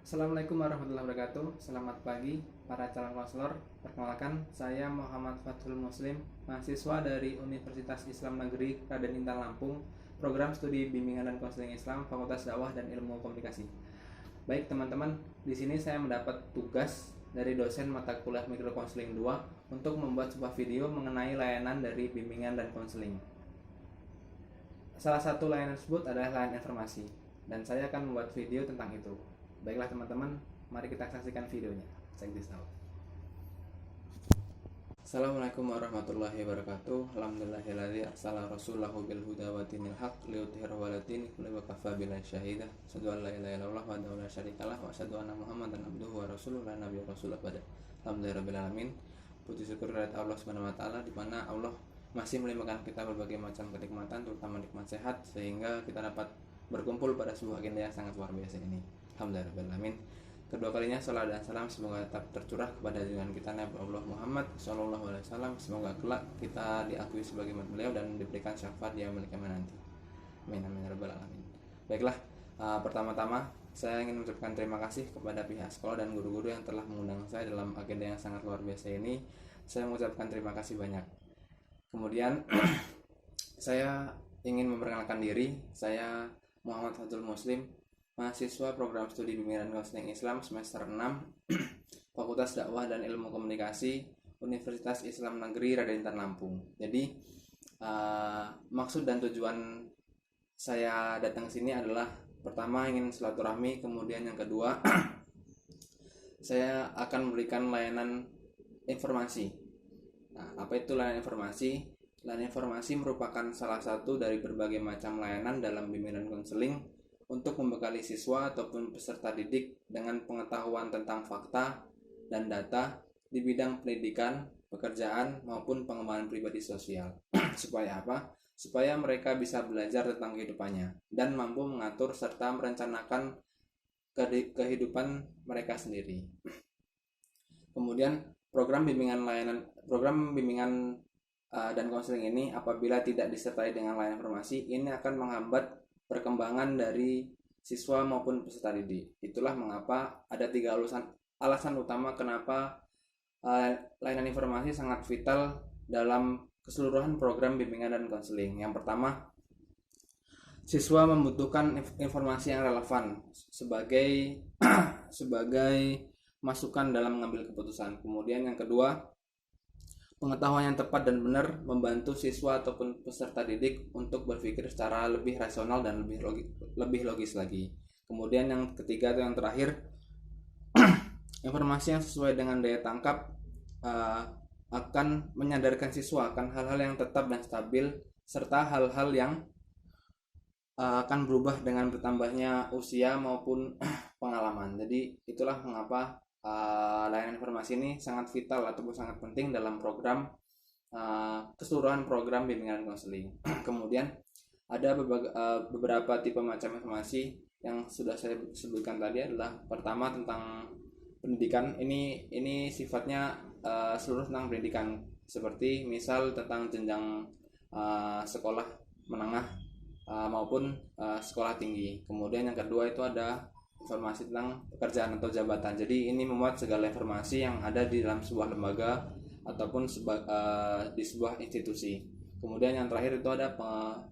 Assalamualaikum warahmatullahi wabarakatuh. Selamat pagi para calon konselor. Perkenalkan, saya Muhammad Fathul Muslim, mahasiswa dari Universitas Islam Negeri Raden Intan Lampung, program studi bimbingan dan konseling Islam, Fakultas Dakwah dan Ilmu Komunikasi. Baik teman-teman, di sini saya mendapat tugas dari dosen mata kuliah Mikro Konseling 2 untuk membuat sebuah video mengenai layanan dari bimbingan dan konseling. Salah satu layanan tersebut adalah layanan informasi, dan saya akan membuat video tentang itu. Baiklah teman-teman, mari kita saksikan videonya. Check this out. Assalamualaikum warahmatullahi wabarakatuh. Alhamdulillahilladzi arsala rasulahu bil huda wa dinil haq liyudhhirahu 'ala dini kulli wa kafa billahi syahida. Asyhadu an la ilaha illallah wa la syarikalah wa asyhadu anna Muhammadan abduhu wa rasuluhu la nabiyya rasul ba'da. Alhamdulillahirabbil alamin. Puji syukur kepada Allah Subhanahu wa taala, di mana Allah masih melimpahkan kita berbagai macam kenikmatan, terutama nikmat sehat, sehingga kita dapat berkumpul pada sebuah agenda yang sangat luar biasa ini. Alhamdulillahirrahmanirrahim. Kedua kalinya salam dan salam semoga tetap tercurah kepada junjungan kita Nabi Allah Muhammad Sallallahu Alaihi Wasallam. Semoga kelak kita diakui sebagai umat beliau dan diberikan syafaat di yaumil qiyamah nanti. Amin amin ya rabbal alamin. Baiklah, pertama-tama saya ingin mengucapkan terima kasih kepada pihak sekolah dan guru-guru yang telah mengundang saya dalam agenda yang sangat luar biasa ini. Saya mengucapkan terima kasih banyak. Kemudian saya ingin memperkenalkan diri. Saya Muhammad Fathul Muslim, mahasiswa program studi bimbingan dan konseling Islam semester 6 Fakultas Dakwah dan Ilmu Komunikasi Universitas Islam Negeri Raden Intan Lampung. Jadi maksud dan tujuan saya datang ke sini adalah pertama ingin silaturahmi, kemudian yang kedua saya akan memberikan layanan informasi. Nah, apa itu layanan informasi? Layanan informasi merupakan salah satu dari berbagai macam layanan dalam bimbingan dan konseling untuk membekali siswa ataupun peserta didik dengan pengetahuan tentang fakta dan data di bidang pendidikan, pekerjaan, maupun pengembangan pribadi sosial. Supaya apa? Supaya mereka bisa belajar tentang kehidupannya dan mampu mengatur serta merencanakan kehidupan mereka sendiri. Kemudian program bimbingan dan konseling ini apabila tidak disertai dengan layanan informasi, ini akan menghambat perkembangan dari siswa maupun peserta didik. Itulah mengapa ada 3 alasan utama kenapa layanan informasi sangat vital dalam keseluruhan program bimbingan dan konseling. Yang pertama, siswa membutuhkan informasi yang relevan sebagai masukan dalam mengambil keputusan. Kemudian yang kedua, pengetahuan yang tepat dan benar membantu siswa ataupun peserta didik untuk berpikir secara lebih rasional dan lebih logis lagi. Kemudian yang ketiga atau yang terakhir, informasi yang sesuai dengan daya tangkap akan menyadarkan siswa akan hal-hal yang tetap dan stabil serta hal-hal yang akan berubah dengan bertambahnya usia maupun pengalaman. Jadi itulah mengapa layanan informasi ini sangat vital ataupun sangat penting dalam program keseluruhan program bimbingan konseling. Kemudian ada beberapa tipe macam informasi yang sudah saya sebutkan tadi adalah pertama tentang pendidikan. Ini sifatnya seluruh tentang pendidikan, seperti misal tentang jenjang sekolah menengah maupun sekolah tinggi. Kemudian yang kedua itu ada informasi tentang pekerjaan atau jabatan. Jadi ini memuat segala informasi yang ada di dalam sebuah lembaga ataupun di sebuah institusi. Kemudian yang terakhir itu ada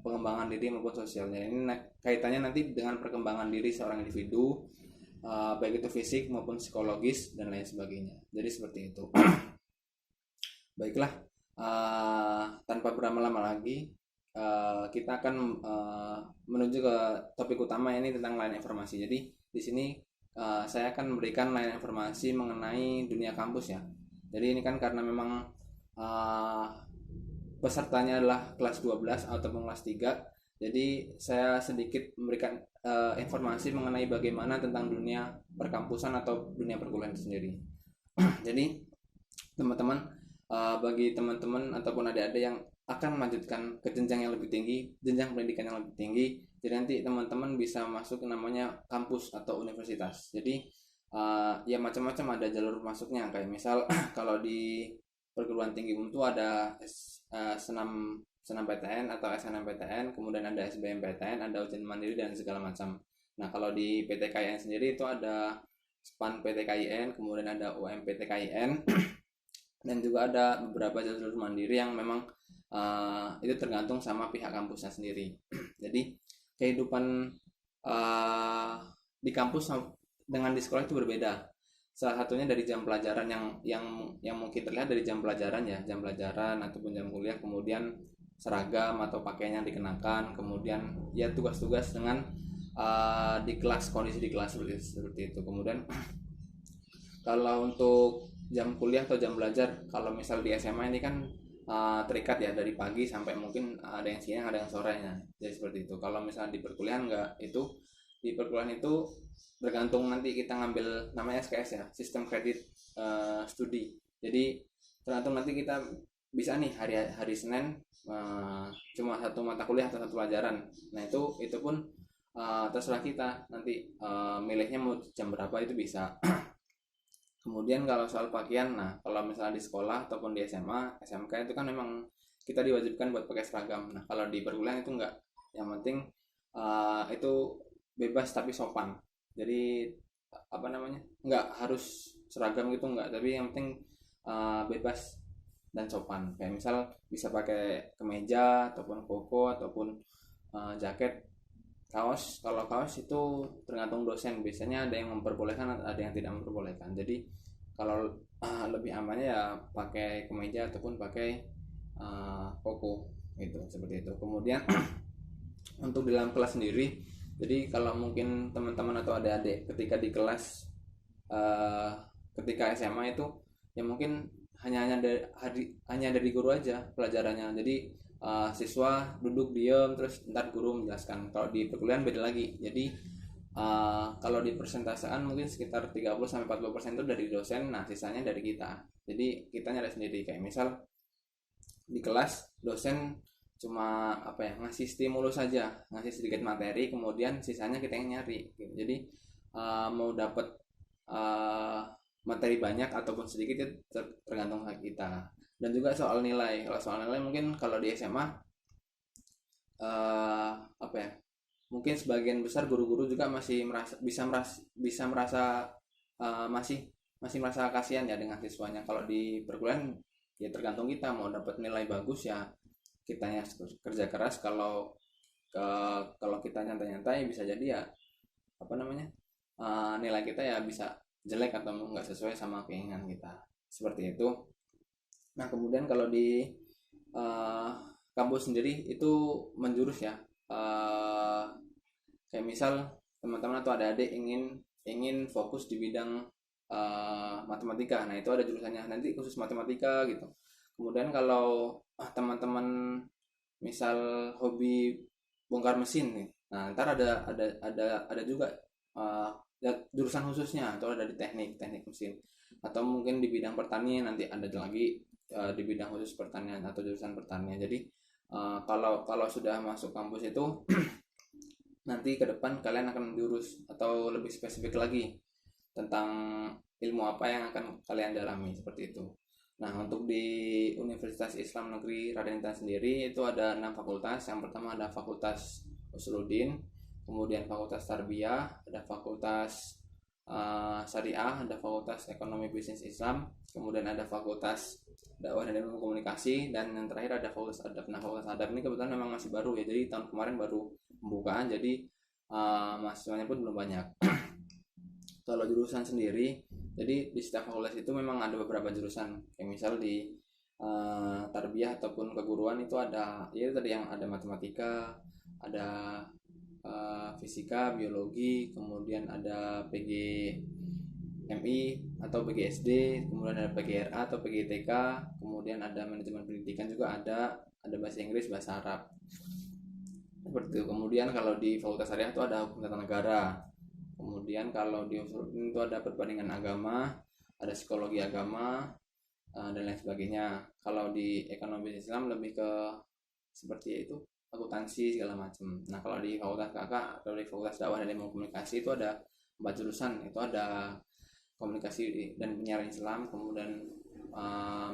pengembangan diri maupun sosialnya. Ini kaitannya nanti dengan perkembangan diri seorang individu, baik itu fisik maupun psikologis dan lain sebagainya. Jadi seperti itu. Baiklah, tanpa berlama-lama lagi, kita akan menuju ke topik utama, ini tentang layanan informasi. Jadi di sini saya akan memberikan layanan informasi mengenai dunia kampus ya. Jadi ini kan karena memang pesertanya adalah kelas 12 ataupun kelas 3. Jadi saya sedikit memberikan informasi mengenai bagaimana tentang dunia perkampusan atau dunia perkuliahan sendiri. Jadi teman-teman, bagi teman-teman ataupun adik-adik yang akan melanjutkan ke jenjang yang lebih tinggi, jenjang pendidikan yang lebih tinggi, jadi nanti teman-teman bisa masuk namanya kampus atau universitas. Jadi ya macam-macam ada jalur masuknya, kayak misal kalau di perguruan tinggi umum itu ada senam PTN atau SNMPTN, kemudian ada SBMPTN, ada ujian mandiri dan segala macam. Nah kalau di PTKIN sendiri itu ada SPAN PTKIN, kemudian ada UM PTKIN, dan juga ada beberapa jalur mandiri yang memang itu tergantung sama pihak kampusnya sendiri. Jadi kehidupan di kampus dengan di sekolah itu berbeda. Salah satunya dari jam pelajaran yang mungkin terlihat dari jam pelajaran ya, jam pelajaran ataupun jam kuliah, kemudian seragam atau pakaian yang dikenakan, kemudian ya tugas-tugas dengan di kelas, kondisi di kelas seperti itu. Kemudian kalau untuk jam kuliah atau jam belajar, kalau misal di SMA ini kan terikat ya dari pagi sampai mungkin ada yang siang ada yang sorenya, jadi seperti itu. Kalau misalnya di perkuliahan enggak, itu di perkuliahan itu tergantung nanti kita ngambil namanya SKS ya, sistem kredit studi. Jadi tergantung nanti kita bisa nih hari Senin cuma satu mata kuliah atau satu pelajaran. Nah itu pun terserah kita nanti milihnya mau jam berapa, itu bisa. Kemudian kalau soal pakaian, nah kalau misalnya di sekolah ataupun di SMA, SMK itu kan memang kita diwajibkan buat pakai seragam. Nah kalau di perkuliahan itu enggak, yang penting itu bebas tapi sopan. Jadi apa namanya, enggak harus seragam gitu enggak, tapi yang penting bebas dan sopan. Kayak misal bisa pakai kemeja ataupun koko ataupun jaket, kaos. Kalau kaos itu tergantung dosen, biasanya ada yang memperbolehkan ada yang tidak memperbolehkan. Jadi kalau lebih amannya ya pakai kemeja ataupun pakai koko gitu, seperti itu. Kemudian untuk di dalam kelas sendiri, jadi kalau mungkin teman-teman atau adik-adik ketika di kelas ketika SMA itu ya mungkin hanya dari guru aja pelajarannya. Jadi siswa duduk diam terus ntar guru menjelaskan. Kalau di perkuliahan beda lagi. Jadi kalau di persentasean mungkin sekitar 30-40% itu dari dosen, nah sisanya dari kita. Jadi kita nyari sendiri. Kayak misal di kelas dosen cuma apa ya, ngasih stimulus saja, ngasih sedikit materi, kemudian sisanya kita yang nyari gitu. Jadi mau dapat materi banyak ataupun sedikit itu tergantung kita. Dan juga soal nilai, kalau soal nilai mungkin kalau di SMA apa ya, mungkin sebagian besar guru-guru juga masih bisa merasa masih merasa kasihan ya dengan siswanya. Kalau di perkuliahan ya tergantung kita mau dapat nilai bagus ya kitanya kerja keras. Kalau kita nyantai-nyantai bisa jadi ya apa namanya, nilai kita ya bisa jelek atau nggak sesuai sama keinginan kita, seperti itu. Nah kemudian kalau di kampus sendiri itu menjurus ya, kayak misal teman-teman atau adik-adik ingin fokus di bidang matematika, nah itu ada jurusannya nanti khusus matematika gitu. Kemudian kalau teman-teman misal hobi bongkar mesin nih, nah ntar ada juga jurusan khususnya, atau ada di teknik mesin, atau mungkin di bidang pertanian nanti ada lagi di bidang khusus pertanian atau jurusan pertanian. Jadi kalau sudah masuk kampus itu nanti ke depan kalian akan menjurus atau lebih spesifik lagi tentang ilmu apa yang akan kalian dalami, seperti itu. Nah untuk di Universitas Islam Negeri Raden Intan sendiri itu ada 6 fakultas. Yang pertama ada Fakultas Usuluddin, kemudian Fakultas Tarbiyah, ada Fakultas Syariah, ada Fakultas Ekonomi Bisnis Islam, kemudian ada Fakultas Dakwah dan Ilmu Komunikasi, dan yang terakhir ada Fakultas Adab. Nah Fakultas Adab ini kebetulan memang masih baru ya, jadi tahun kemarin baru pembukaan, jadi mahasiswanya pun belum banyak. Kalau jurusan sendiri, jadi di setiap fakultas itu memang ada beberapa jurusan. Kayak misal di tarbiyah ataupun keguruan itu ada ya tadi yang ada matematika, ada fisika, biologi, kemudian ada PGMI atau PGSD, kemudian ada PGRA atau PGTK, kemudian ada manajemen pendidikan juga ada bahasa Inggris, bahasa Arab, seperti itu. Kemudian kalau di Fakultas Syariah itu ada hukum tata negara. Kemudian kalau di Usuluddin itu ada perbandingan agama, ada psikologi agama, dan lain sebagainya. Kalau di ekonomi Islam lebih ke seperti itu, akuntansi segala macam. Nah kalau di Fakultas Kakak atau di Fakultas Dakwah dan Ilmu Komunikasi itu ada 4 jurusan. Itu ada komunikasi dan penyiaran Islam, kemudian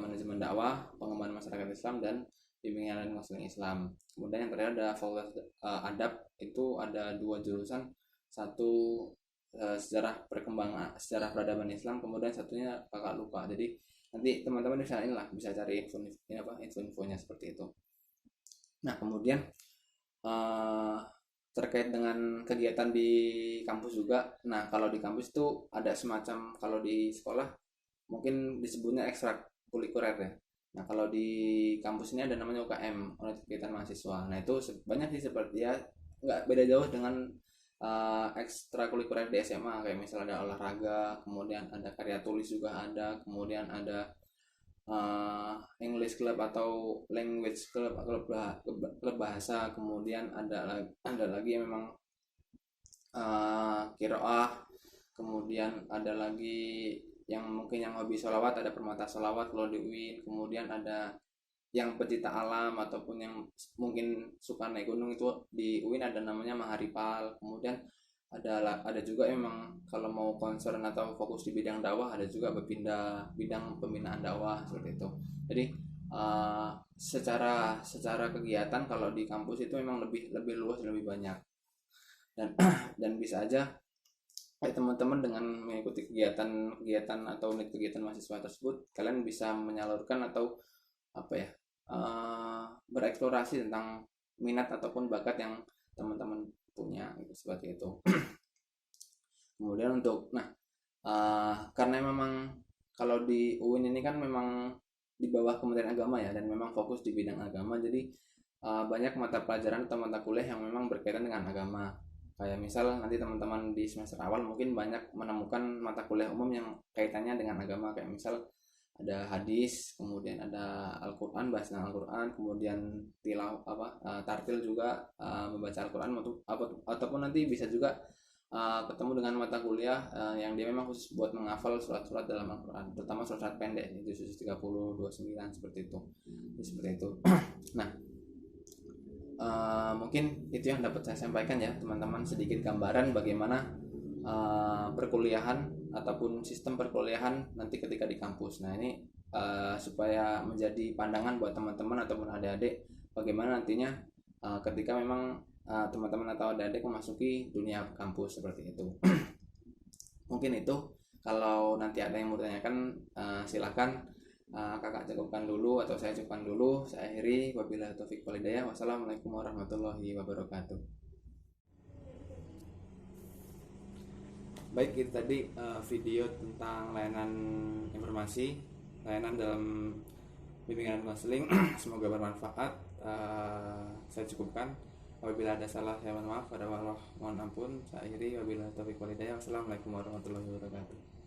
manajemen dakwah, pengembangan masyarakat Islam, dan bimbingan dan konseling Islam. Kemudian yang terakhir ada Fakultas Adab, itu ada 2 jurusan, satu sejarah perkembangan sejarah peradaban Islam, kemudian satunya kakak lupa. Jadi nanti teman-teman bisa inilah bisa cari info-infonya seperti itu. Nah kemudian uh, terkait dengan kegiatan di kampus juga. Nah kalau di kampus itu ada semacam, kalau di sekolah mungkin disebutnya ekstrakurikuler ya. Nah kalau di kampus ini ada namanya UKM, unit kegiatan mahasiswa. Nah itu banyak sih seperti ya, nggak beda jauh dengan ekstrakurikuler di SMA, kayak misalnya ada olahraga, kemudian ada karya tulis juga ada, kemudian ada English club atau language club, klub bahasa, kemudian ada lagi yang memang kiroah, kemudian ada lagi yang mungkin yang hobi sholawat, ada permata sholawat kalau di UIN, kemudian ada yang pecinta alam ataupun yang mungkin suka naik gunung itu di UIN ada namanya Maharipal. Kemudian ada juga emang kalau mau concern atau fokus di bidang dakwah ada juga berpindah bidang pembinaan dakwah seperti itu. Jadi secara kegiatan kalau di kampus itu memang lebih luas, lebih banyak, dan dan bisa aja teman-teman dengan mengikuti kegiatan atau unit kegiatan mahasiswa tersebut, kalian bisa menyalurkan atau apa ya, bereksplorasi tentang minat ataupun bakat yang teman-teman punya gitu, seperti itu. Kemudian untuk karena memang kalau di UIN ini kan memang di bawah Kementerian Agama ya, dan memang fokus di bidang agama, jadi banyak mata pelajaran atau mata kuliah yang memang berkaitan dengan agama. Kayak misal nanti teman-teman di semester awal mungkin banyak menemukan mata kuliah umum yang kaitannya dengan agama, kayak misal ada hadis, kemudian ada Al-Quran, bahas tentang Al-Quran, kemudian tartil juga, membaca Al-Quran, ataupun nanti bisa juga ketemu dengan mata kuliah yang dia memang khusus buat menghafal surat-surat dalam Al-Quran, terutama surat-surat pendek, itu 30, 29 seperti itu. Seperti itu. Nah, mungkin itu yang dapat saya sampaikan ya teman-teman, sedikit gambaran bagaimana perkuliahan ataupun sistem perkuliahan nanti ketika di kampus. Nah ini supaya menjadi pandangan buat teman-teman ataupun adik-adik bagaimana nantinya ketika memang teman-teman atau adik-adik memasuki dunia kampus seperti itu. Mungkin itu, kalau nanti ada yang mau tanyakan silakan. Kakak cukupkan dulu atau saya cukupkan dulu. Saya akhiri, wabillahi taufiq wal hidayah. Wassalamualaikum warahmatullahi wabarakatuh. Baik, itu tadi video tentang layanan informasi, layanan dalam bimbingan konseling. Semoga bermanfaat. Saya cukupkan. Apabila ada salah saya mohon maaf, ada Allah mohon ampun. Saya akhiri, wabillahi taufiq wal hidayah. Wassalamualaikum warahmatullahi wabarakatuh.